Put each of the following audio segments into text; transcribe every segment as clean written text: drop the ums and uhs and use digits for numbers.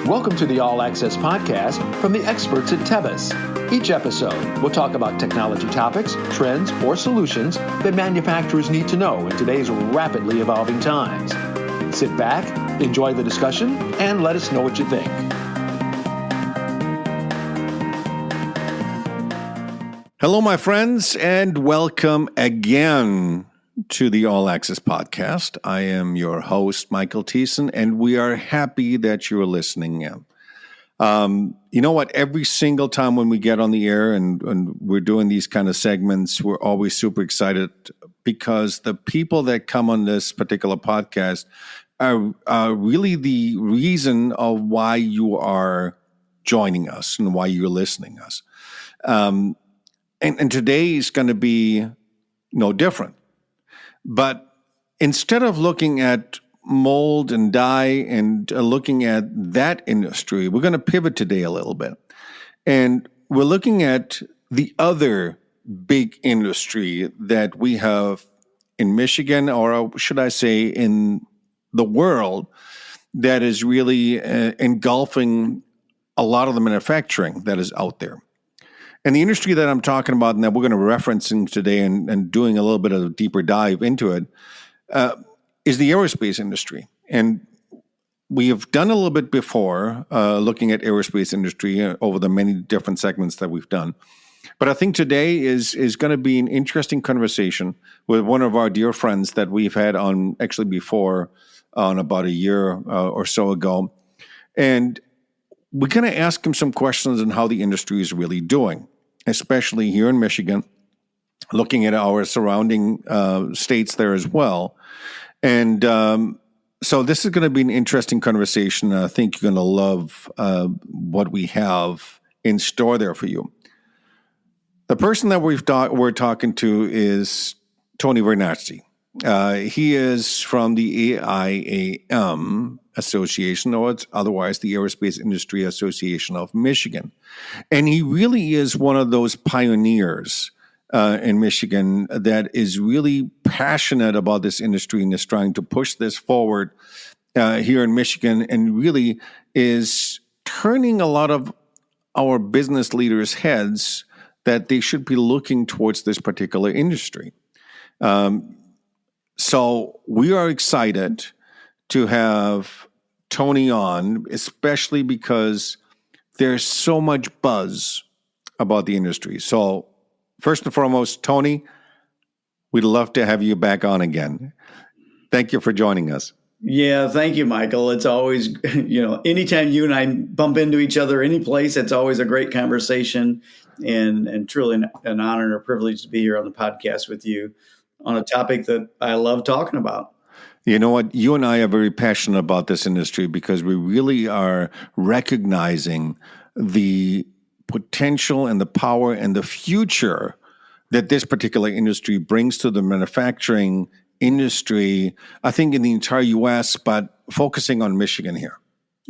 Welcome to the All Access Podcast from the experts at Tevis. Each episode, we'll talk about technology topics, trends, or solutions that manufacturers need to know in today's rapidly evolving times. Sit back, enjoy the discussion, and let us know what you think. Hello, my friends, and welcome again to the All Access Podcast. I am your host, Michael Thiessen, and we are happy that you're listening in. You know what? Every single time when we get on the air and we're doing these kind of segments, we're always super excited because the people that come on this particular podcast are really the reason of why you are joining us and why you're listening us. And today is going to be no different. But instead of looking at mold and dye and looking at that industry, we're going to pivot today a little bit. And we're looking at the other big industry that we have in Michigan, or should I say in the world, that is really engulfing a lot of the manufacturing that is out there. And the industry that I'm talking about and that we're going to reference today and doing a little bit of a deeper dive into it is the aerospace industry. And we have done a little bit before looking at aerospace industry over the many different segments that we've done. But I think today is going to be an interesting conversation with one of our dear friends that we've had on actually before on about a year or so ago. And we're going to ask him some questions on how the industry is really doing, especially here in Michigan, looking at our surrounding states there as well. And so this is going to be an interesting conversation. I think you're going to love what we have in store there for you. The person that we're talking to is Tony Vernaci. He is from the AIAM Association, or it's otherwise the Aerospace Industry Association of Michigan. And he really is one of those pioneers in Michigan that is really passionate about this industry and is trying to push this forward here in Michigan, and really is turning a lot of our business leaders' heads that they should be looking towards this particular industry. So we are excited to have Tony on, especially because there's so much buzz about the industry. So first and foremost, Tony, we'd love to have you back on again. Thank you for joining us. Yeah, thank you, Michael. It's always, anytime you and I bump into each other any place, it's always a great conversation and truly an honor and a privilege to be here on the podcast with you on a topic that I love talking about. You know what? You and I are very passionate about this industry because we really are recognizing the potential and the power and the future that this particular industry brings to the manufacturing industry, I think in the entire U.S., but focusing on Michigan here.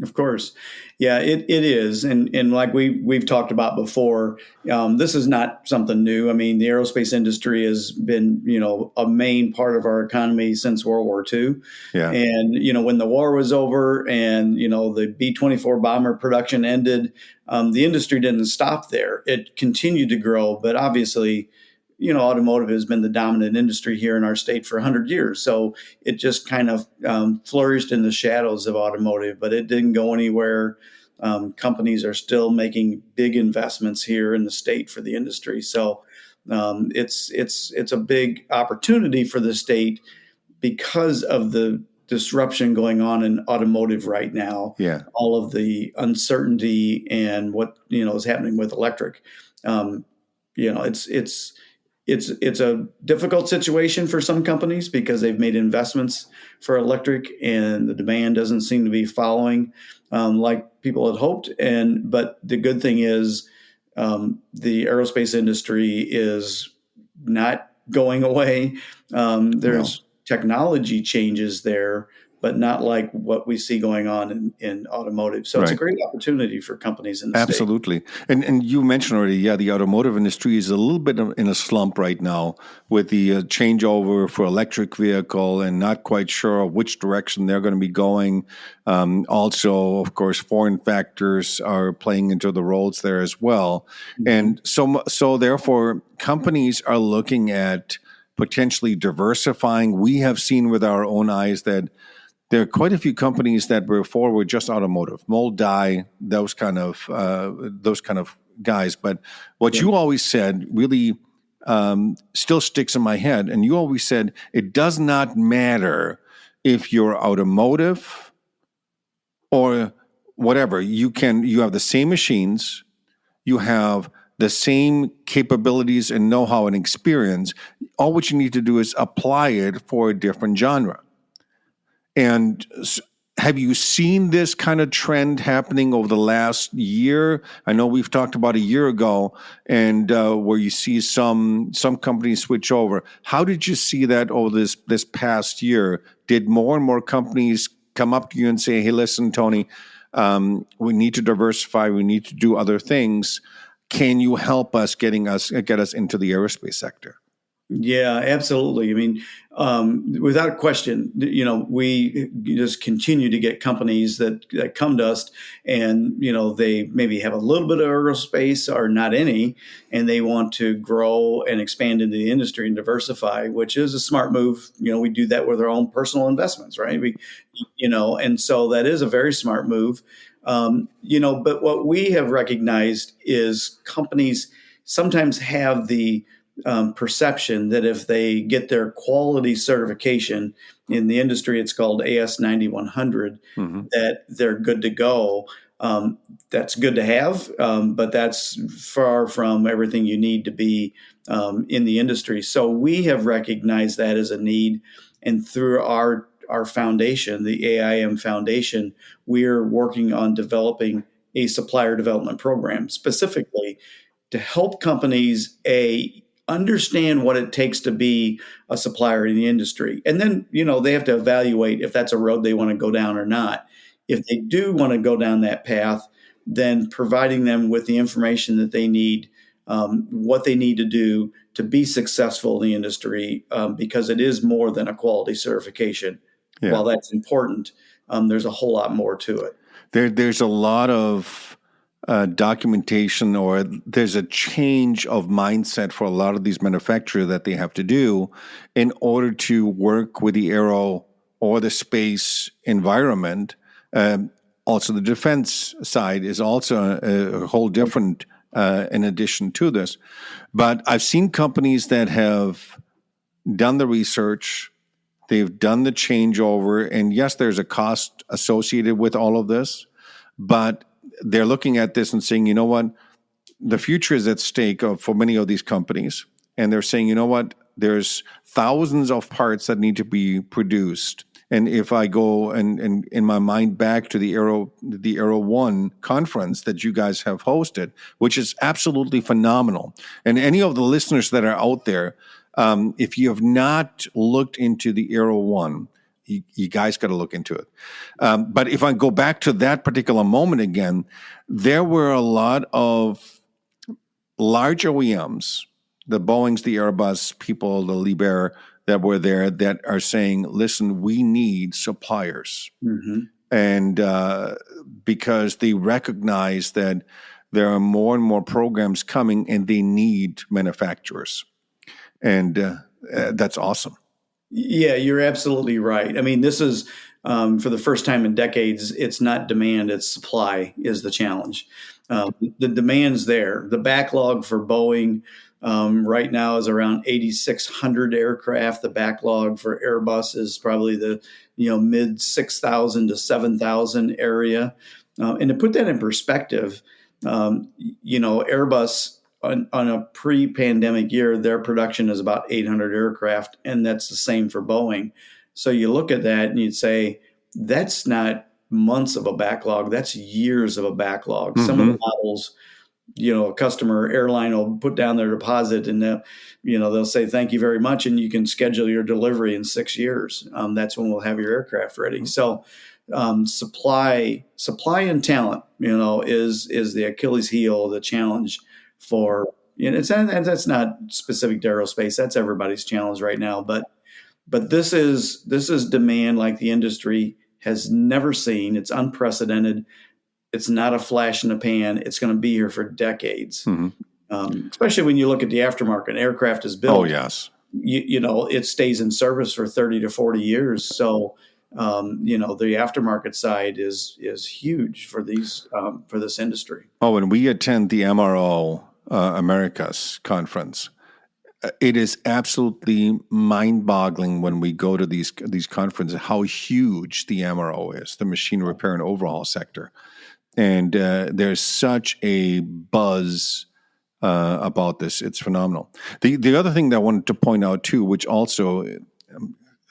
Of course. Yeah, it is. And like we've talked about before, this is not something new. I mean, the aerospace industry has been, a main part of our economy since World War II. Yeah. And, when the war was over and, the B-24 bomber production ended, the industry didn't stop there. It continued to grow. But obviously, automotive has been the dominant industry here in our state for 100 years. So it just kind of flourished in the shadows of automotive, but it didn't go anywhere. Companies are still making big investments here in the state for the industry. So it's a big opportunity for the state because of the disruption going on in automotive right now. Yeah. All of the uncertainty and what, is happening with electric. It's a difficult situation for some companies because they've made investments for electric and the demand doesn't seem to be following like people had hoped. But the good thing is the aerospace industry is not going away. There's technology changes there, but not like what we see going on in automotive. So it's a Right. great opportunity for companies in the state. Absolutely. And you mentioned already, the automotive industry is a little bit in a slump right now with the changeover for electric vehicle and not quite sure which direction they're going to be going. Also, of course, foreign factors are playing into the roles there as well. Mm-hmm. And so therefore, companies are looking at potentially diversifying. We have seen with our own eyes that there are quite a few companies that before were just automotive, mold, die, those kind of guys. But what you always said really still sticks in my head, and you always said it does not matter if you're automotive or whatever. You have the same machines, you have the same capabilities and know-how and experience. All what you need to do is apply it for a different genre. And have you seen this kind of trend happening over the last year? I know we've talked about a year ago, and where you see some companies switch over. How did you see that over this past year? Did more and more companies come up to you and say, "Hey, listen, Tony, we need to diversify. We need to do other things. Can you help us get us into the aerospace sector?" Yeah, absolutely. I mean, without question, we just continue to get companies that come to us and, they maybe have a little bit of aerospace or not any, and they want to grow and expand into the industry and diversify, which is a smart move. We do that with our own personal investments, right? And so that is a very smart move. But what we have recognized is companies sometimes have the perception that if they get their quality certification in the industry, it's called AS 9100, that they're good to go. That's good to have, but that's far from everything you need to be in the industry. So we have recognized that as a need, and through our foundation, the AIAM Foundation, we're working on developing a supplier development program specifically to help companies understand what it takes to be a supplier in the industry. And then, they have to evaluate if that's a road they want to go down or not. If they do want to go down that path, then providing them with the information that they need, what they need to do to be successful in the industry, because it is more than a quality certification. Yeah. While that's important, there's a whole lot more to it. There's a lot of documentation, or there's a change of mindset for a lot of these manufacturers that they have to do in order to work with the aero or the space environment. Also, the defense side is also a whole different in addition to this. But I've seen companies that have done the research, they've done the changeover, and yes, there's a cost associated with all of this, but they're looking at this and saying, you know what, the future is at stake for many of these companies. And they're saying, you know what, there's thousands of parts that need to be produced. And if I go and in my mind back to the AeroOne conference that you guys have hosted, which is absolutely phenomenal. And any of the listeners that are out there, if you have not looked into the AeroOne, you guys got to look into it. But if I go back to that particular moment again, there were a lot of large OEMs, the Boeings, the Airbus people, the Liebherr that were there that are saying, listen, we need suppliers. Mm-hmm. And because they recognize that there are more and more programs coming and they need manufacturers. And that's awesome. Yeah, you're absolutely right. I mean, this is for the first time in decades, it's not demand, it's supply is the challenge. The demand's there. The backlog for Boeing right now is around 8,600 aircraft. The backlog for Airbus is probably the mid 6,000 to 7,000 area. And to put that in perspective, Airbus on a pre-pandemic year, their production is about 800 aircraft, and that's the same for Boeing. So you look at that and you'd say, that's not months of a backlog, that's years of a backlog. Mm-hmm. Some of the models, a customer airline will put down their deposit and they'll say thank you very much, and you can schedule your delivery in 6 years. That's when we'll have your aircraft ready. So supply and talent, is the Achilles heel, the challenge for, and that's not specific to aerospace. That's everybody's challenge right now. But this is demand like the industry has never seen. It's unprecedented. It's not a flash in the pan. It's going to be here for decades. Mm-hmm. Especially when you look at the aftermarket. Aircraft is built. Oh, yes. It stays in service for 30 to 40 years. So, the aftermarket side is huge for for this industry. Oh, when we attend the MRO Americas conference, it is absolutely mind-boggling when we go to these conferences how huge the MRO is, the machine repair and overhaul sector. And there's such a buzz about this. It's phenomenal. The other thing that I wanted to point out, too, which also,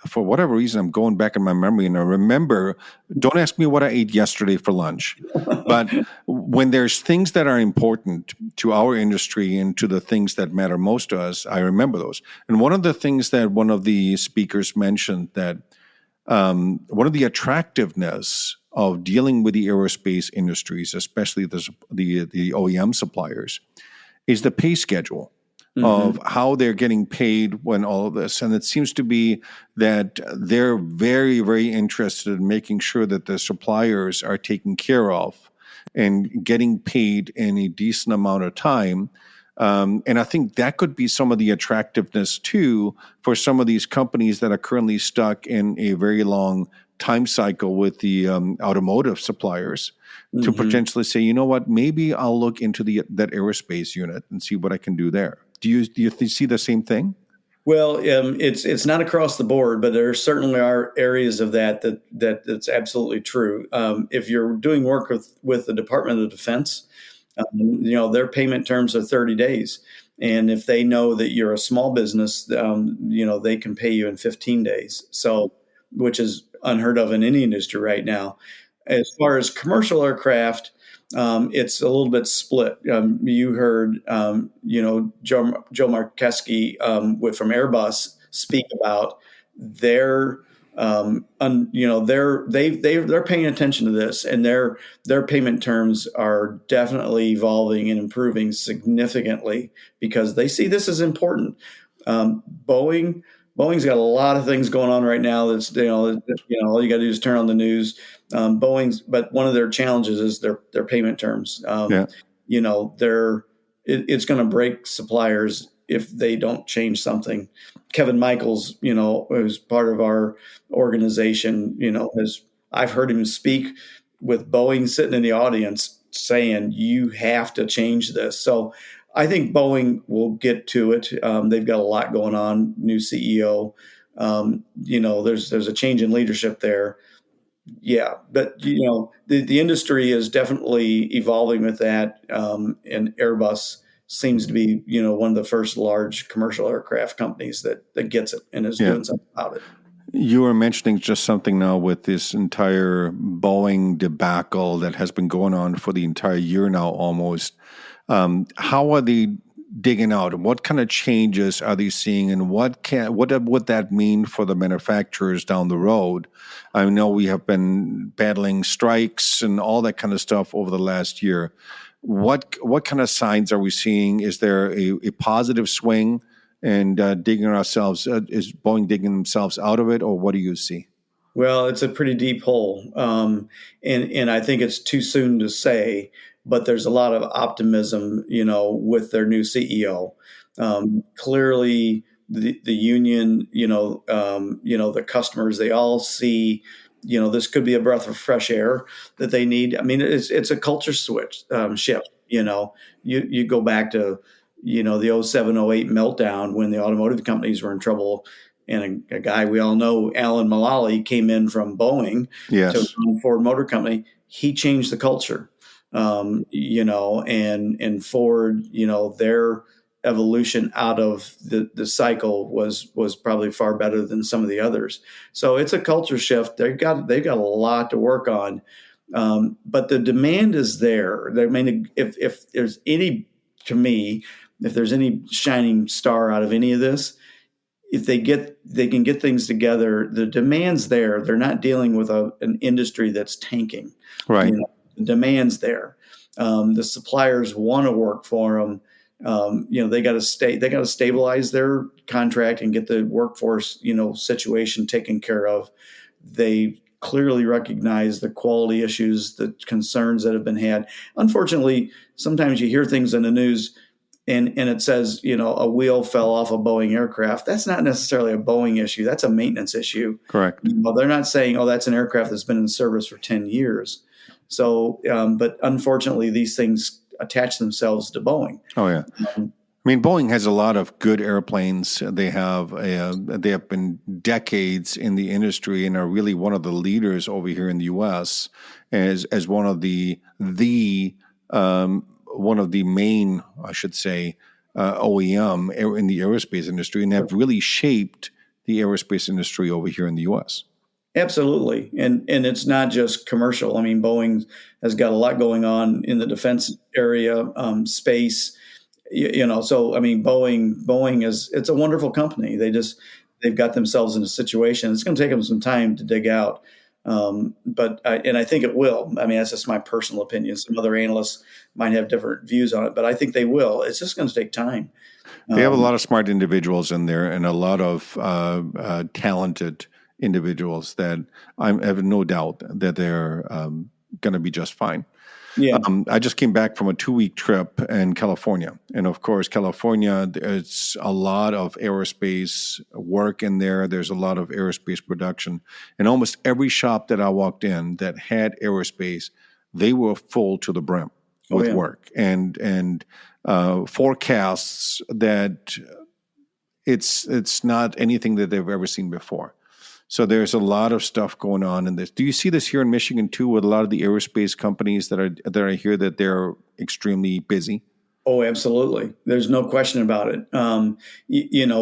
for whatever reason, I'm going back in my memory, and I remember, don't ask me what I ate yesterday for lunch, but when there's things that are important to our industry and to the things that matter most to us, I remember those. And one of the things that one of the speakers mentioned, that one of the attractiveness of dealing with the aerospace industries, especially the OEM suppliers, is the pay schedule. Mm-hmm. Of how they're getting paid when all of this. And it seems to be that they're very, very interested in making sure that the suppliers are taken care of and getting paid in a decent amount of time. And I think that could be some of the attractiveness, too, for some of these companies that are currently stuck in a very long time cycle with the automotive suppliers. Mm-hmm. To potentially say, you know what, maybe I'll look into that aerospace unit and see what I can do there. Do you see the same thing? Well, it's not across the board, but there certainly are areas of that's absolutely true. If you're doing work with the Department of Defense, their payment terms are 30 days. And if they know that you're a small business, they can pay you in 15 days. So, which is unheard of in any industry right now. As far as commercial aircraft, it's a little bit split. You heard, Joe Markeski from Airbus speak about they're paying attention to this, and their payment terms are definitely evolving and improving significantly because they see this as important. Boeing's got a lot of things going on right now. That's all you got to do is turn on the news. But one of their challenges is their payment terms. It's going to break suppliers if they don't change something. Kevin Michaels, who's part of our organization, I've heard him speak with Boeing sitting in the audience saying, you have to change this. So I think Boeing will get to it. They've got a lot going on, new CEO. There's a change in leadership there. Yeah, but the industry is definitely evolving with that, and Airbus seems to be one of the first large commercial aircraft companies that gets it and is doing something about it. You were mentioning just something now with this entire Boeing debacle that has been going on for the entire year now almost. How are they digging out? What kind of changes are they seeing, and what would that mean for the manufacturers down the road? I know we have been battling strikes and all that kind of stuff over the last year. What kind of signs are we seeing? Is there a positive swing and is Boeing digging themselves out of it, or what do you see? Well, it's a pretty deep hole, and I think it's too soon to say. But there's a lot of optimism, with their new CEO. Clearly, the union, the customers, they all see, this could be a breath of fresh air that they need. I mean, it's a culture shift. You go back to, the 07, 08 meltdown when the automotive companies were in trouble. And a guy we all know, Alan Mulally, came in from Boeing to Ford Motor Company. He changed the culture. And Ford, their evolution out of the cycle was probably far better than some of the others. So it's a culture shift. They've got a lot to work on. But the demand is there. I mean, if there's any, to me, if there's any shining star out of any of this, if they can get things together, the demand's there. They're not dealing with an industry that's tanking. Right. The demand's there. The suppliers want to work for them. They got to stabilize their contract and get the workforce, situation taken care of. They clearly recognize the quality issues, the concerns that have been had. Unfortunately, sometimes you hear things in the news and it says, a wheel fell off a Boeing aircraft. That's not necessarily a Boeing issue. That's a maintenance issue. Correct. They're not saying, that's an aircraft that's been in service for 10 years. So, but unfortunately, these things attach themselves to Boeing. Oh, yeah. I mean, Boeing has a lot of good airplanes. They have been decades in the industry and are really one of the leaders over here in the U.S. as one of the main, I should say, OEM in the aerospace industry, and have really shaped the aerospace industry over here in the U.S. Absolutely. And it's not just commercial. I mean, Boeing has got a lot going on in the defense area, space, so, I mean, Boeing it's a wonderful company. They've got themselves in a situation. It's going to take them some time to dig out. But I think it will. I mean, that's just my personal opinion. Some other analysts might have different views on it, but I think they will. It's just going to take time. They have a lot of smart individuals in there and a lot of talented individuals that I have no doubt that they're going to be just fine. Yeah. I just came back from a 2-week trip in California. And of course, California, there's a lot of aerospace work in there. There's a lot of aerospace production. And almost every shop that I walked in that had aerospace, they were full to the brim with work and forecasts that it's not anything that they've ever seen before. So there's a lot of stuff going on in this. Do you see this here in Michigan too, with a lot of the aerospace companies that are here that they're extremely busy? Oh, absolutely. There's no question about it.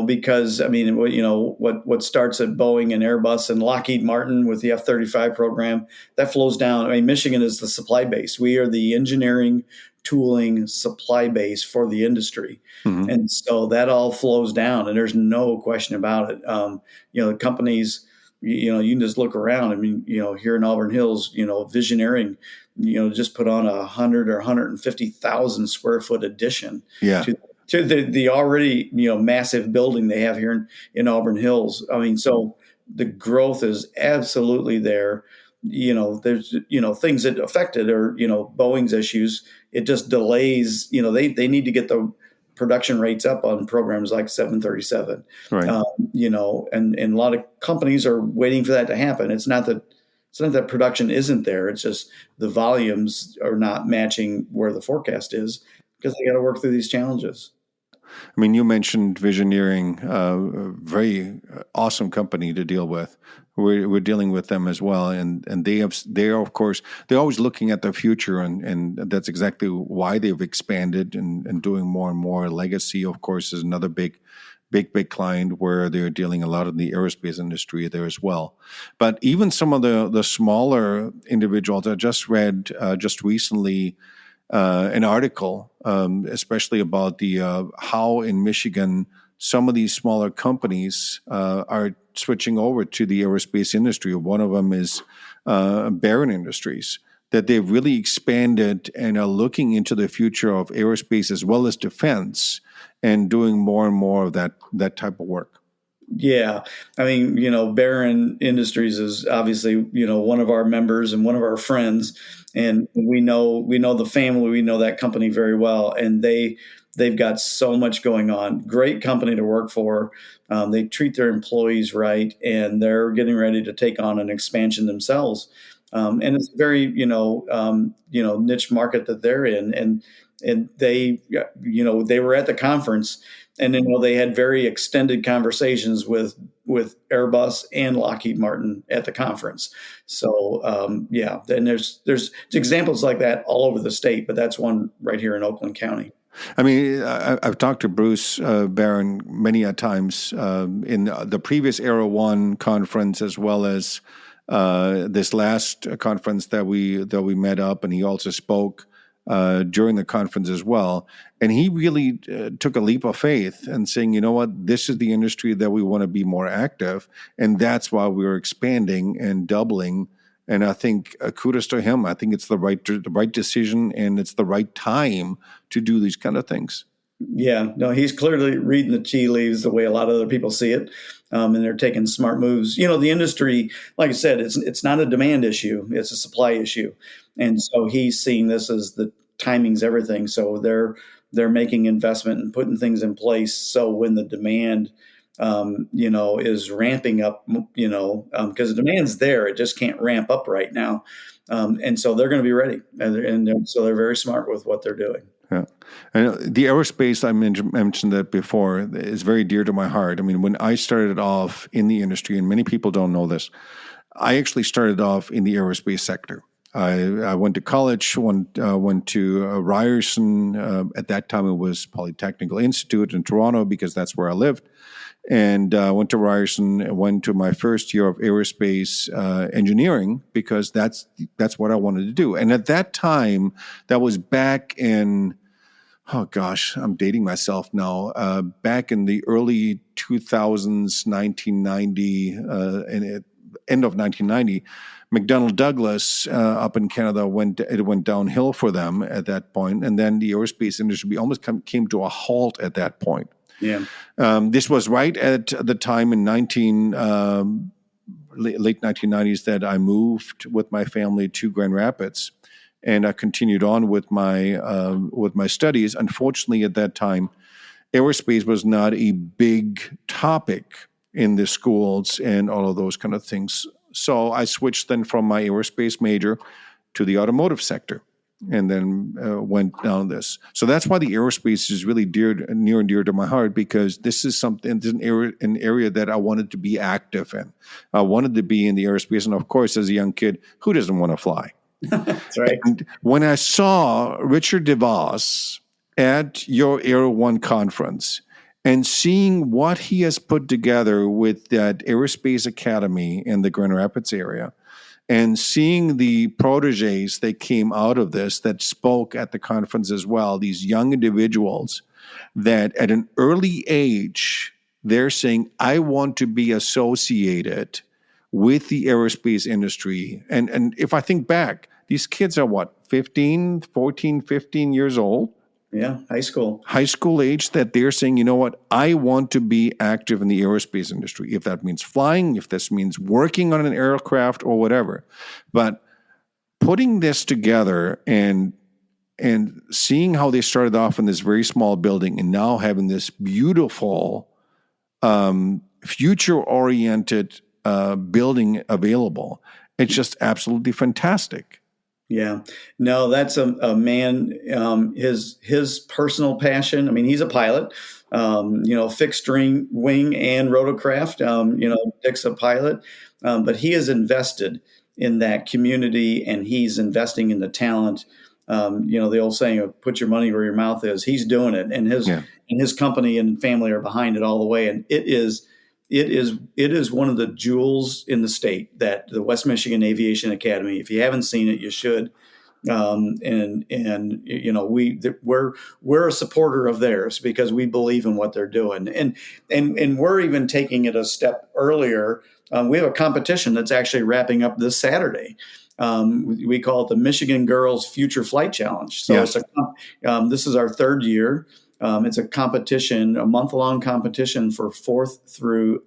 Because I mean, what starts at Boeing and Airbus and Lockheed Martin with the F-35 program, that flows down. I mean, Michigan is the supply base. We are the engineering, tooling, supply base for the industry. Mm-hmm. And so that all flows down, and there's no question about it. The companies, you can just look around. I mean, here in Auburn Hills, Visioneering, just put on 100 or 150,000 square foot addition to the already, massive building they have here in Auburn Hills. I mean, so the growth is absolutely there. There's, things that affected or, Boeing's issues. It just delays, they need to get the production rates up on programs like 737, right. And a lot of companies are waiting for that to happen. It's not that production isn't there. It's just the volumes are not matching where the forecast is because they got to work through these challenges. I mean, you mentioned Visioneering, a very awesome company to deal with. We're dealing with them as well, and they're of course they're always looking at the future, and that's exactly why they've expanded and doing more and more. Legacy, of course, is another big client where they're dealing a lot in the aerospace industry there as well. But even some of the smaller individuals, I just read just recently an article, especially about the how in Michigan some of these smaller companies are switching over to the aerospace industry. One of them is Barron Industries, that they've really expanded and are looking into the future of aerospace as well as defense and doing more and more of that type of work. Yeah. I mean, Barron Industries is obviously, one of our members and one of our friends, and we know the family, we know that company very well, and they've got so much going on. Great company to work for. They treat their employees right, and they're getting ready to take on an expansion themselves. And it's a very, niche market that they're in, and they were at the conference. And then, they had very extended conversations with Airbus and Lockheed Martin at the conference. So, and there's examples like that all over the state, but that's one right here in Oakland County. I mean, I've talked to Bruce Barron many a times in the previous AeroOne conference, as well as this last conference that we met up, and he also spoke during the conference as well. And he really took a leap of faith and saying, you know what, this is the industry that we want to be more active, and that's why we're expanding and doubling. And I think kudos to him. I think it's the right decision, and it's the right time to do these kind of things. Yeah, no, he's clearly reading the tea leaves the way a lot of other people see it, and they're taking smart moves. You know, the industry, like I said, it's not a demand issue; it's a supply issue, and so he's seeing this as the timing's everything. So they're making investment and putting things in place. So when the demand, is ramping up, because the demand's there, it just can't ramp up right now, and so they're going to be ready, and so they're very smart with what they're doing. Yeah. And the aerospace, I mentioned that before, is very dear to my heart. I mean, when I started off in the industry, and many people don't know this, I actually started off in the aerospace sector. I went to college, went to Ryerson. At that time, it was Polytechnical Institute in Toronto because that's where I lived. And went to Ryerson, went to my first year of aerospace engineering because that's what I wanted to do. And at that time, that was back in, oh gosh, I'm dating myself now, back in the early 2000s, 1990, and end of 1990, McDonnell Douglas up in Canada went downhill for them at that point. And then the aerospace industry almost came to a halt at that point. Yeah. This was right at the time in late 1990s that I moved with my family to Grand Rapids, and I continued on with my studies. Unfortunately, at that time, aerospace was not a big topic in the schools and all of those kind of things. So I switched then from my aerospace major to the automotive sector, and then went down this. So that's why the aerospace is really near and dear to my heart, because this is an area that I wanted to be active in. I wanted to be in the aerospace. And of course, as a young kid, who doesn't want to fly? That's right. And when I saw Richard DeVos at your AeroOne conference and seeing what he has put together with that Aerospace Academy in the Grand Rapids area, and seeing the proteges that came out of this that spoke at the conference as well, these young individuals that at an early age, they're saying, I want to be associated with the aerospace industry. And if I think back, these kids are what, 15 years old? Yeah, high school age, that they're saying, you know what, I want to be active in the aerospace industry, if that means flying, if this means working on an aircraft or whatever. But putting this together and seeing how they started off in this very small building and now having this beautiful, future-oriented building available, it's just absolutely fantastic. Yeah, no, that's a man. His personal passion. I mean, he's a pilot. Fixed wing and rotorcraft. Dick's a pilot, but he is invested in that community, and he's investing in the talent. The old saying of "put your money where your mouth is." He's doing it, and his company and family are behind it all the way. And it is one of the jewels in the state, that the West Michigan Aviation Academy. If you haven't seen it, you should. We're a supporter of theirs because we believe in what they're doing, and we're even taking it a step earlier. We have a competition that's actually wrapping up this Saturday. We call it the Michigan Girls Future Flight Challenge. So Yes. This is our third year. It's a competition, a month-long competition for 4th through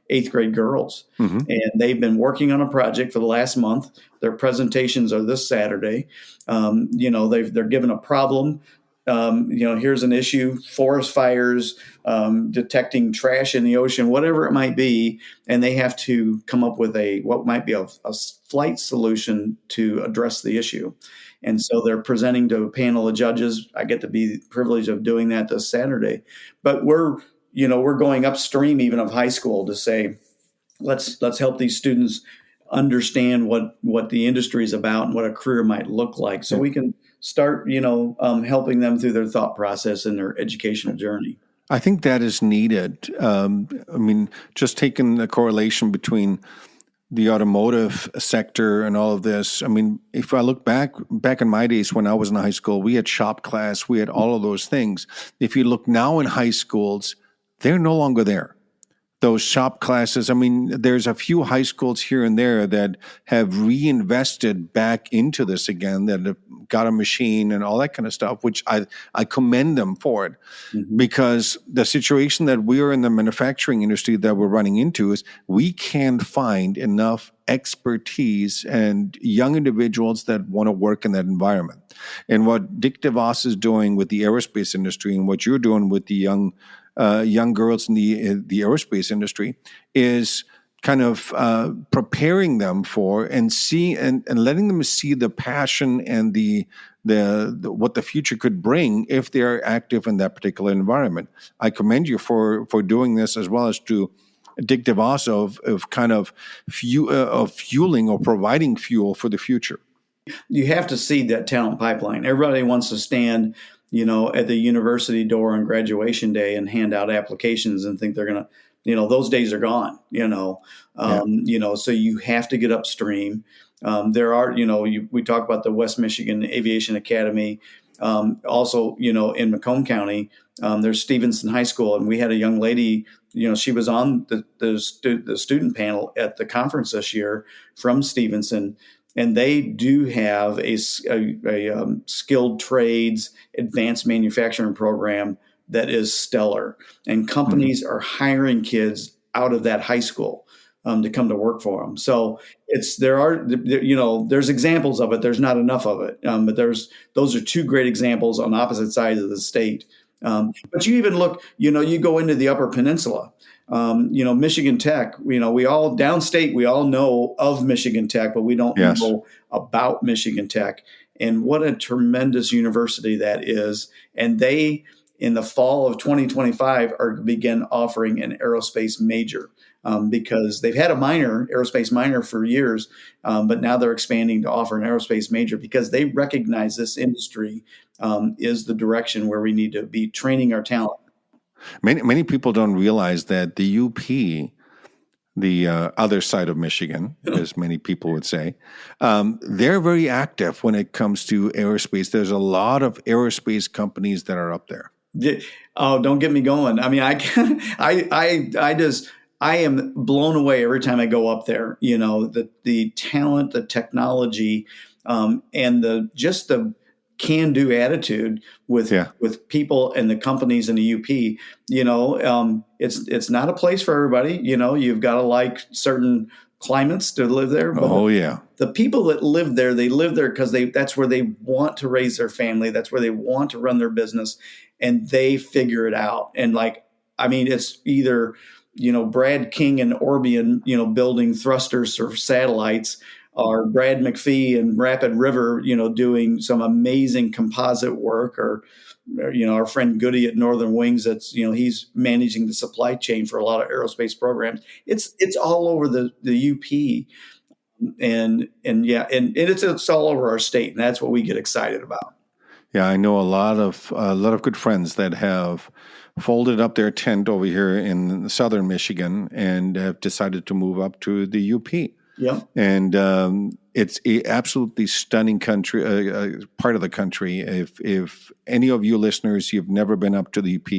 8th grade girls. Mm-hmm. And they've been working on a project for the last month. Their presentations are this Saturday. They're given a problem. Here's an issue: forest fires, detecting trash in the ocean, whatever it might be. And they have to come up with what might be a flight solution to address the issue. And so they're presenting to a panel of judges. I get to be privileged of doing that this Saturday. But we're going upstream even of high school to say, let's help these students understand what the industry is about and what a career might look like, so we can start helping them through their thought process and their educational journey. I think that is needed. Just taking the correlation between the automotive sector and all of this. I mean, if I look back in my days when I was in high school, we had shop class, we had all of those things. If you look now in high schools, they're no longer there. Those shop classes, I mean, there's a few high schools here and there that have reinvested back into this again, that have got a machine and all that kind of stuff, which I commend them for it. Mm-hmm. Because the situation that we are in the manufacturing industry that we're running into is we can't find enough expertise and young individuals that want to work in that environment. And what Dick DeVos is doing with the aerospace industry and what you're doing with the young girls in the aerospace industry is kind of preparing them for and letting them see the passion and the what the future could bring if they are active in that particular environment. I commend you for doing this, as well as to Dick DeVos of kind of fueling or providing fuel for the future. You have to seed that talent pipeline. Everybody wants to stand, at the university door on graduation day and hand out applications and think they're going to, those days are gone, so you have to get upstream. There are, we talk about the West Michigan Aviation Academy. Also, in Macomb County, there's Stevenson High School, and we had a young lady, she was on the student panel at the conference this year from Stevenson. And they do have a skilled trades advanced manufacturing program that is stellar. And companies are hiring kids out of that high school to come to work for them. So there's examples of it. There's not enough of it. But those are two great examples on opposite sides of the state. But you even look, you go into the Upper Peninsula. Michigan Tech, we all downstate, we all know of Michigan Tech, but we don't know about Michigan Tech. And what a tremendous university that is. And they, in the fall of 2025, are begin offering an aerospace major because they've had a aerospace minor for years, but now they're expanding to offer an aerospace major because they recognize this industry is the direction where we need to be training our talent. Many people don't realize that the UP, the other side of Michigan, as many people would say, they're very active when it comes to aerospace. There's a lot of aerospace companies that are up there. Oh, don't get me going. I mean, I am blown away every time I go up there. The talent, the technology, and the can-do attitude with people and the companies in the UP. It's not a place for everybody. You've got to like certain climates to live there. But the people that live there, they live there because that's where they want to raise their family. That's where they want to run their business, and they figure it out. And it's either Brad King and Orbion, building thrusters or satellites, or Brad McPhee and Rapid River, doing some amazing composite work, or our friend Goody at Northern Wings, that's, he's managing the supply chain for a lot of aerospace programs. It's all over the UP, and it's all over our state, and that's what we get excited about. Yeah, I know a lot of good friends that have folded up their tent over here in southern Michigan and have decided to move up to the UP. Yeah, and it's a absolutely stunning country, part of the country. If any of you listeners, you've never been up to the UP,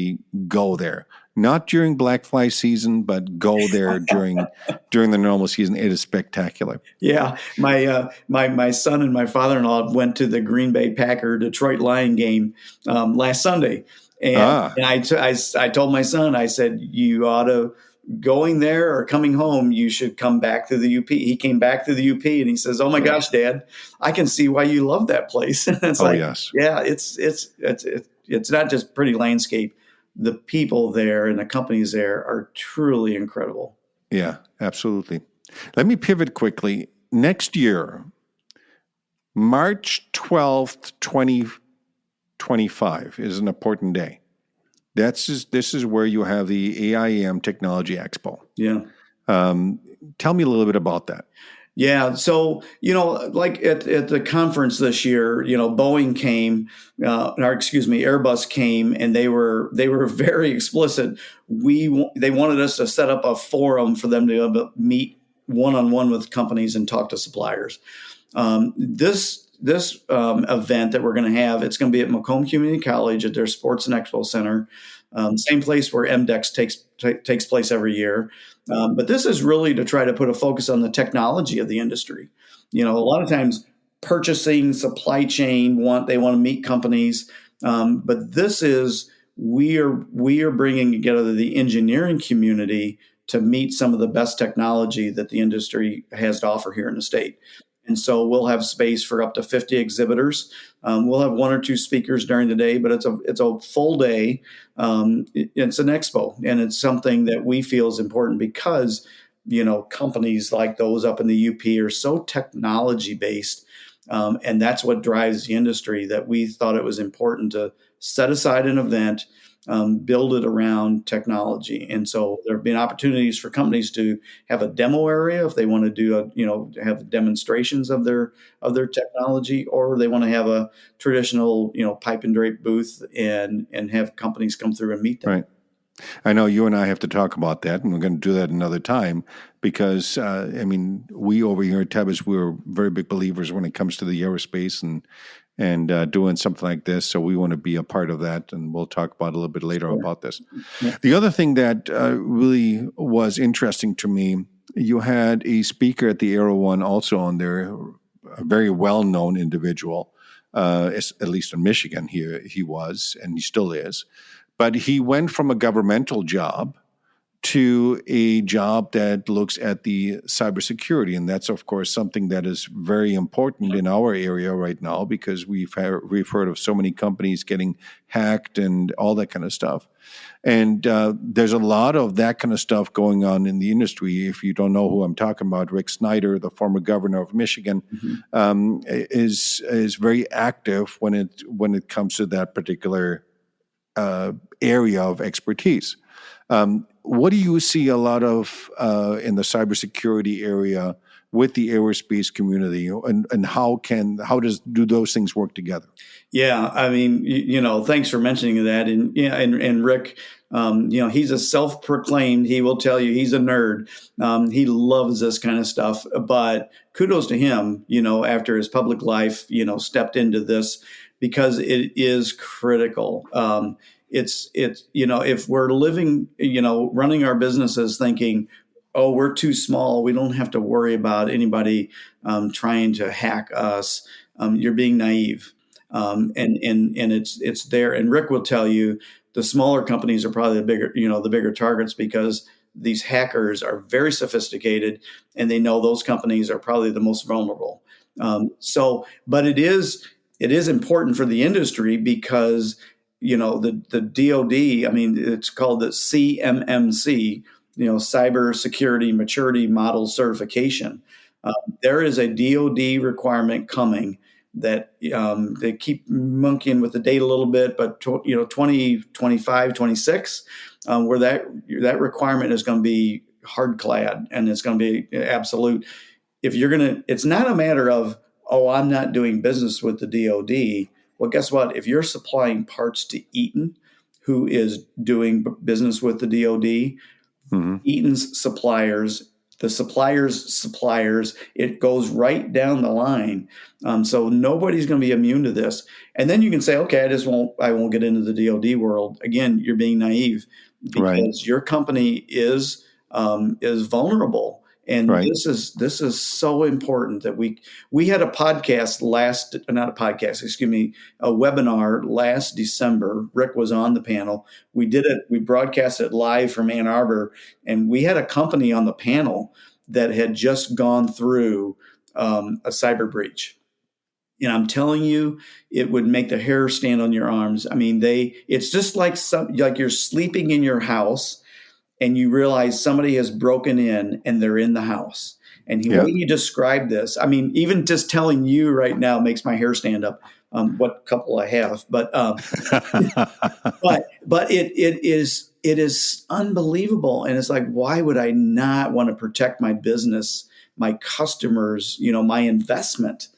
go there. Not during black fly season, but go there during the normal season. It is spectacular. Yeah, my son and my father-in-law went to the Green Bay Packer Detroit Lion game last Sunday, and I told my son, I said, you ought to. Going there or coming home, you should come back to the UP. He came back to the UP and he says, "Oh my gosh, Dad, I can see why you love that place." It's yes. Yeah, it's not just pretty landscape. The people there and the companies there are truly incredible. Yeah, absolutely. Let me pivot quickly. Next year, March 12th, 2025 is an important day. This is where you have the AIAM Technology Expo. Yeah. Tell me a little bit about that. Yeah. So, like at the conference this year, Boeing came, Airbus came, and they were very explicit. They wanted us to set up a forum for them to be able to meet one-on-one with companies and talk to suppliers. This event that we're going to have, it's going to be at Macomb Community College at their Sports and Expo Center, same place where MDEX takes place every year. But this is really to try to put a focus on the technology of the industry. A lot of times purchasing, supply chain, they want to meet companies. But this is, we are bringing together the engineering community to meet some of the best technology that the industry has to offer here in the state. And so we'll have space for up to 50 exhibitors. We'll have one or two speakers during the day, but it's a full day. It's an expo, and it's something that we feel is important because, companies like those up in the UP are so technology based. And that's what drives the industry, that we thought it was important to set aside an event, build it around technology. And so there have been opportunities for companies to have a demo area if they want to do have demonstrations of their technology, or they want to have a traditional, pipe and drape booth and have companies come through and meet them. Right. I know you and I have to talk about that, and we're going to do that another time because, we over here at Tebbis, we're very big believers when it comes to the aerospace and doing something like this. So we want to be a part of that, and we'll talk about a little bit later about this. Yeah. The other thing that really was interesting to me, you had a speaker at the AeroOne also on there, a very well-known individual, at least in Michigan. He was, and he still is. But he went from a governmental job to a job that looks at the cybersecurity. And that's, of course, something that is very important in our area right now because we've heard of so many companies getting hacked and all that kind of stuff. And there's a lot of that kind of stuff going on in the industry. If you don't know who I'm talking about, Rick Snyder, the former governor of Michigan, is very active when it comes to that particular area of expertise. What do you see a lot of in the cybersecurity area with the aerospace community, and how do those things work together? Yeah, thanks for mentioning that. And Rick, he's a self-proclaimed, he will tell you he's a nerd. He loves this kind of stuff, but kudos to him, after his public life, stepped into this because it is critical. It's if we're living, running our businesses thinking, oh, we're too small, we don't have to worry about anybody trying to hack us, you're being naive. And it's there. And Rick will tell you the smaller companies are probably the bigger targets because these hackers are very sophisticated and they know those companies are probably the most vulnerable. But it is important for the industry because the DoD, it's called the CMMC, Cybersecurity Maturity Model Certification. There is a DoD requirement coming that they keep monkeying with the date a little bit, but 2025, 26, where that requirement is going to be hard clad and it's going to be absolute. It's not a matter of, oh, I'm not doing business with the DoD. Well, guess what? If you're supplying parts to Eaton, who is doing business with the DoD, Eaton's suppliers, the suppliers, it goes right down the line. So nobody's going to be immune to this. And then you can say, okay, I won't get into the DoD world. Again, you're being naive because your company is vulnerable. And this is so important that we had a webinar last December. Rick was on the panel. We did it. We broadcast it live from Ann Arbor, and we had a company on the panel that had just gone through a cyber breach. And I'm telling you, it would make the hair stand on your arms. It's just like you're sleeping in your house and you realize somebody has broken in and they're in the house. And the way you describe this, even just telling you right now makes my hair stand up. What couple I have, but it is unbelievable. And it's like, why would I not want to protect my business, my customers, my investment?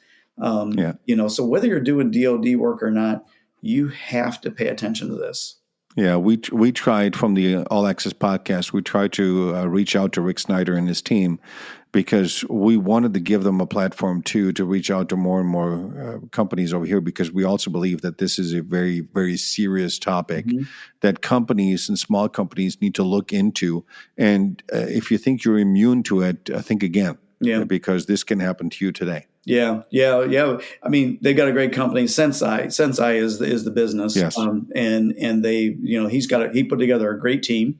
So whether you're doing DoD work or not, you have to pay attention to this. Yeah, we tried from the All Access podcast. We tried to reach out to Rick Snyder and his team because we wanted to give them a platform too to reach out to more and more companies over here, because we also believe that this is a very, very serious topic that companies and small companies need to look into. And if you think you're immune to it, think again, because this can happen to you today. Yeah. I mean, they got a great company, Sensei. Sensei is the business, Yes. And they, he put together a great team,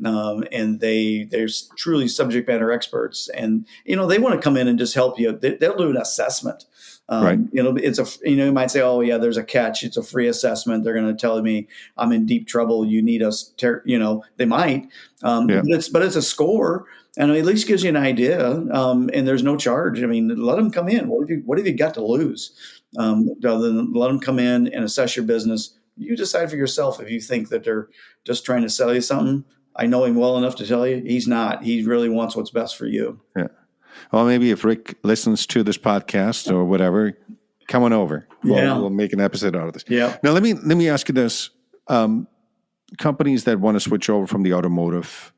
and they're truly subject matter experts, and they want to come in and just help you. They'll do an assessment. Right. You might say, oh yeah, there's a catch. It's a free assessment. They're going to tell me I'm in deep trouble. You need us. They might, but it's a score. And it at least gives you an idea, and there's no charge. I mean, let them come in. What have you got to lose? Other than let them come in and assess your business. You decide for yourself if you think that they're just trying to sell you something. I know him well enough to tell you he's not. He really wants what's best for you. Yeah. Well, maybe if Rick listens to this podcast or whatever, come on over. We'll make an episode out of this. Yeah. Now, let me ask you this. Companies that want to switch over from the automotive,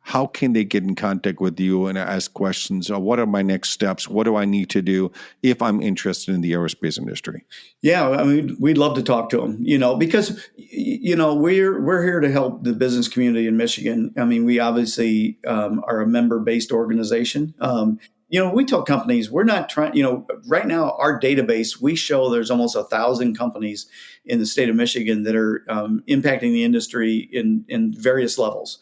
how can they get in contact with you and ask questions? Or what are my next steps? What do I need to do if I'm interested in the aerospace industry? Yeah, I mean, we'd love to talk to them, because, we're here to help the business community in Michigan. I mean, we obviously are a member-based organization. We tell companies we're not trying, right now our database, we show there's almost 1,000 companies in the state of Michigan that are impacting the industry in various levels.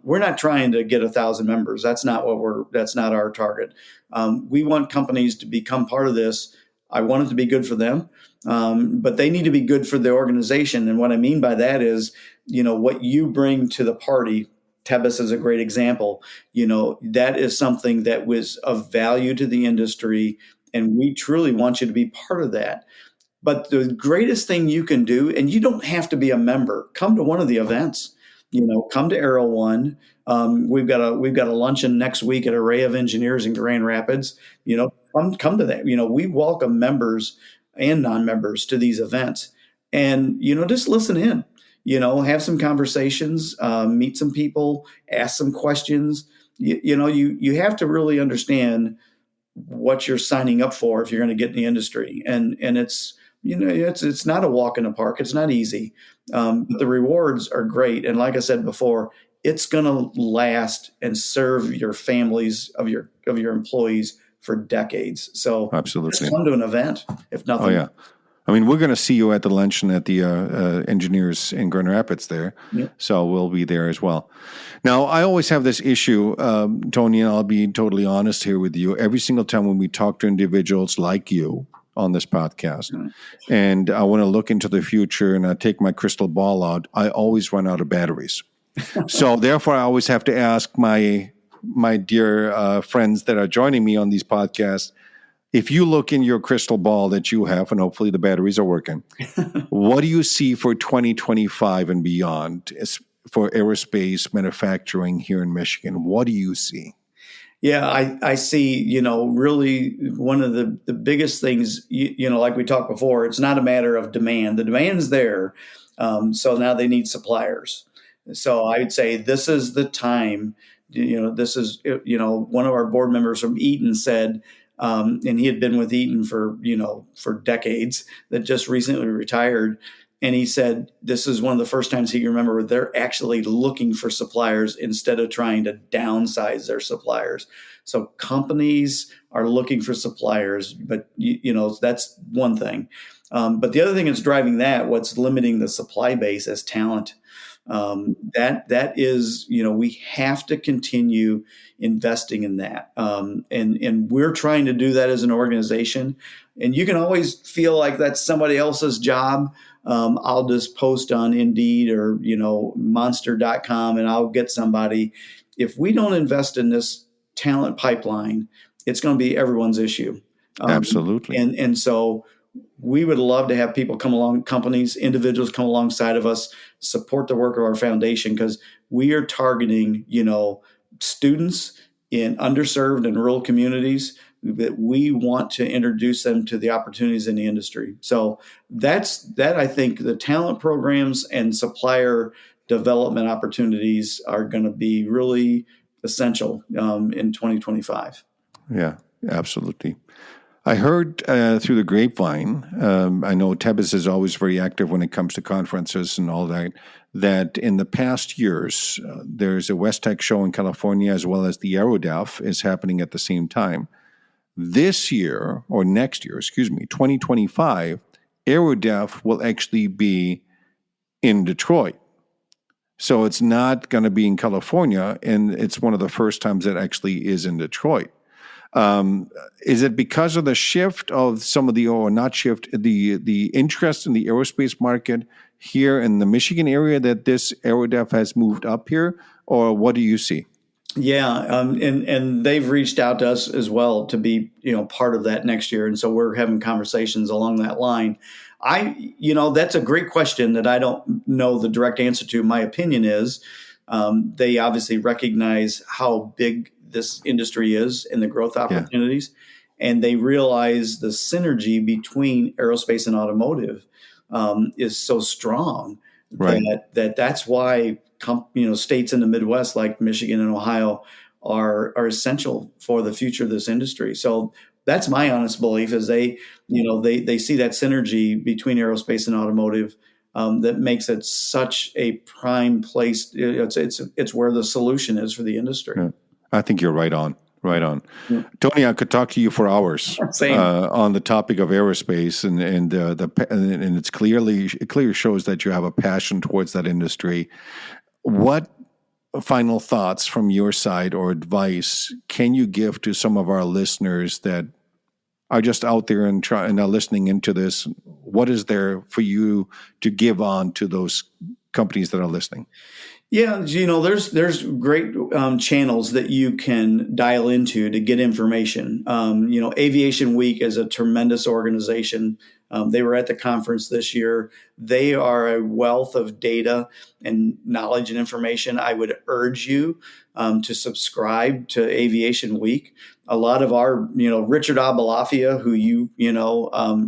We're not trying to get 1,000 members. That's not our target. We want companies to become part of this. I want it to be good for them, but they need to be good for the organization. And what I mean by that is, what you bring to the party. Tebis is a great example. That is something that was of value to the industry, and we truly want you to be part of that. But the greatest thing you can do, and you don't have to be a member, come to one of the events. Come to AeroOne. We've got a luncheon next week at Array of Engineers in Grand Rapids. Come to that. We welcome members and non-members to these events, and just listen in. Have some conversations, meet some people, ask some questions. You have to really understand what you're signing up for if you're going to get in the industry. And it's, it's not a walk in the park. It's not easy. But the rewards are great. And like I said before, it's going to last and serve your families of your employees for decades. So absolutely, just come to an event, if nothing. Oh yeah. I mean, we're going to see you at the luncheon at the engineers in Grand Rapids there. Yeah. So we'll be there as well. Now, I always have this issue, Tony, and I'll be totally honest here with you. Every single time when we talk to individuals like you on this podcast, and I want to look into the future and I take my crystal ball out, I always run out of batteries. So therefore, I always have to ask my dear friends that are joining me on these podcasts, if you look in your crystal ball that you have, and hopefully the batteries are working, what do you see for 2025 and beyond for aerospace manufacturing here in Michigan? What do you see? Yeah, I see, really one of the biggest things, like we talked before, it's not a matter of demand. The demand's there. So now they need suppliers. So I would say this is the time, this is, one of our board members from Eaton said, and he had been with Eaton for decades, that just recently retired. And he said, this is one of the first times he can remember where they're actually looking for suppliers instead of trying to downsize their suppliers. So companies are looking for suppliers, but that's one thing. But the other thing that's driving that, what's limiting the supply base, is talent. That is, we have to continue investing in that. And we're trying to do that as an organization. And you can always feel like that's somebody else's job. I'll just post on Indeed or, monster.com and I'll get somebody. If we don't invest in this talent pipeline, it's going to be everyone's issue. Absolutely. And so we would love to have people come along, companies, individuals come alongside of us, support the work of our foundation, because we are targeting, students in underserved and rural communities that we want to introduce them to the opportunities in the industry. So that I think the talent programs and supplier development opportunities are going to be really essential in 2025. Yeah, absolutely. I heard through the grapevine, I know Tebbis is always very active when it comes to conferences and all that, that in the past years, there's a West Tech show in California as well as the AeroDef is happening at the same time. This year, or next year, 2025, AeroDef will actually be in Detroit. So it's not going to be in California, and it's one of the first times it actually is in Detroit. Is it because of the shift of some of the, or not shift, the interest in the aerospace market here in the Michigan area that this AeroDef has moved up here, or what do you see? Yeah, and they've reached out to us as well to be, part of that next year, and so we're having conversations along that line. That's a great question that I don't know the direct answer to. My opinion is they obviously recognize how big this industry is and the growth opportunities, and they realize the synergy between aerospace and automotive is so strong that's why states in the Midwest like Michigan and Ohio are essential for the future of this industry. So that's my honest belief is they see that synergy between aerospace and automotive that makes it such a prime place. It's where the solution is for the industry. Yeah. I think you're right on. Right on. Yeah. Tony, I could talk to you for hours on the topic of aerospace, and it clearly shows that you have a passion towards that industry. What final thoughts from your side or advice can you give to some of our listeners that are just out there and are listening into this? What is there for you to give on to those companies that are listening? Yeah, there's great channels that you can dial into to get information. Aviation Week is a tremendous organization. They were at the conference this year. They are a wealth of data and knowledge and information. I would urge you to subscribe to Aviation Week. A lot of our, Richard Abalafia, who you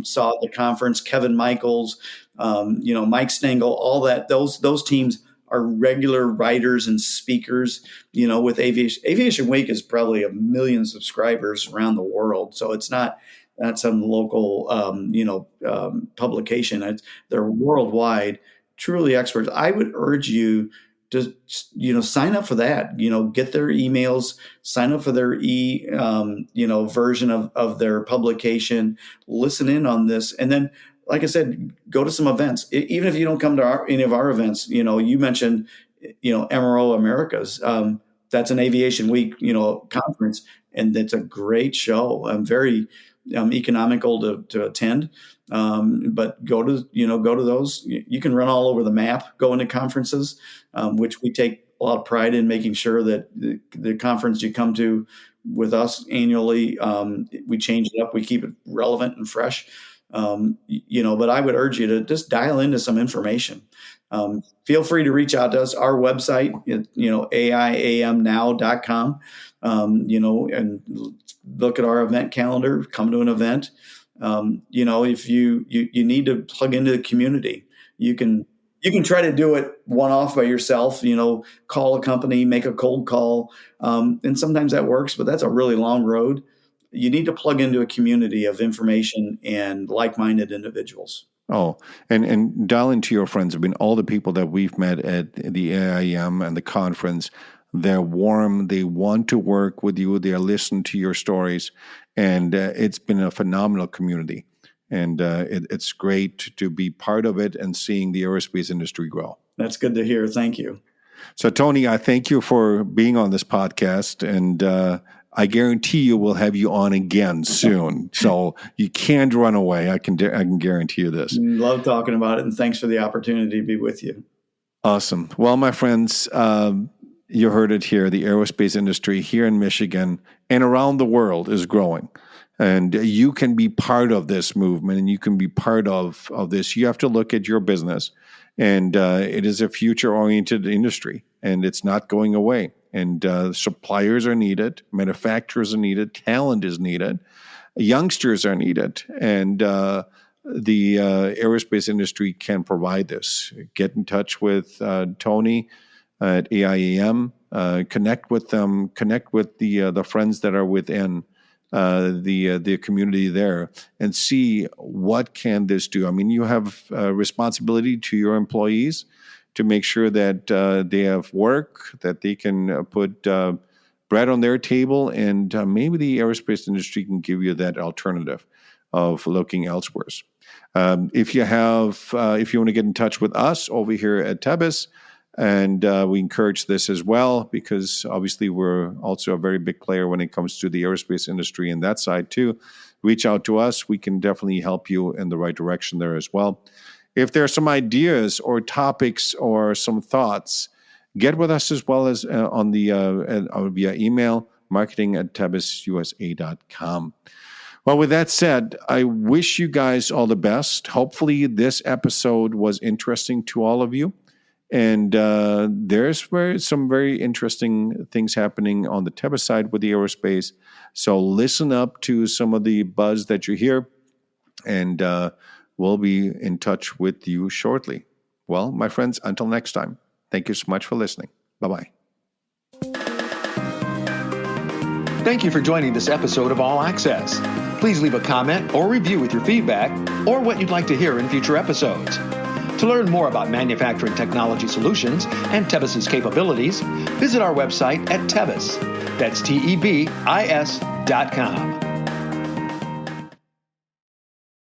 saw at the conference, Kevin Michaels, Mike Stengel, all that. Those teams are regular writers and speakers, with Aviation. Aviation Week is probably 1 million subscribers around the world. So it's not some local, publication. They're worldwide, truly experts. I would urge you to, sign up for that, get their emails, sign up for their version of their publication, listen in on this. And then, like I said, go to some events. Even if you don't come to any of our events, you mentioned, MRO Americas. That's an Aviation Week, conference, and it's a great show. Very economical to attend. But go to those. You can run all over the map going to conferences, which we take a lot of pride in making sure that the conference you come to with us annually, we change it up. We keep it relevant and fresh. But I would urge you to just dial into some information. Feel free to reach out to us. Our website, AIAMnow.com, and look at our event calendar, come to an event. If you need to plug into the community, you can try to do it one-off by yourself, call a company, make a cold call. And sometimes that works, but that's a really long road. You need to plug into a community of information and like-minded individuals. Oh, and dial into your friends. I mean, all the people that we've met at the AIAM and the conference, they're warm. They want to work with you. They listen to your stories. And it's been a phenomenal community. And it's great to be part of it and seeing the aerospace industry grow. That's good to hear. Thank you. So, Tony, I thank you for being on this podcast. And I guarantee you we'll have you on again soon. So you can't run away. I can guarantee you this. Love talking about it, and thanks for the opportunity to be with you. Awesome. Well, my friends, you heard it here. The aerospace industry here in Michigan and around the world is growing. And you can be part of this movement, and you can be part of this. You have to look at your business, and it is a future-oriented industry, and it's not going away. And suppliers are needed, manufacturers are needed, talent is needed, youngsters are needed, and the aerospace industry can provide this. Get in touch with Tony at AIAM. Connect with them. Connect with the friends that are within the community there, and see what can this do. I mean, you have a responsibility to your employees to make sure that they have work, that they can put bread on their table, and maybe the aerospace industry can give you that alternative of looking elsewhere. If you want to get in touch with us over here at Tebis, and we encourage this as well, because obviously we're also a very big player when it comes to the aerospace industry and that side too. Reach out to us. We can definitely help you in the right direction there as well. If there are some ideas or topics or some thoughts, get with us as well as on the via email, marketing@tebisusa.com. Well, with that said, I wish you guys all the best. Hopefully this episode was interesting to all of you. And there's some very interesting things happening on the Tebis side with the aerospace. So listen up to some of the buzz that you hear, and we'll be in touch with you shortly. Well, my friends, until next time, thank you so much for listening. Bye-bye. Thank you for joining this episode of All Access. Please leave a comment or review with your feedback or what you'd like to hear in future episodes. To learn more about manufacturing technology solutions and Tebis's capabilities, visit our website at Tebis. That's TEBIS.com.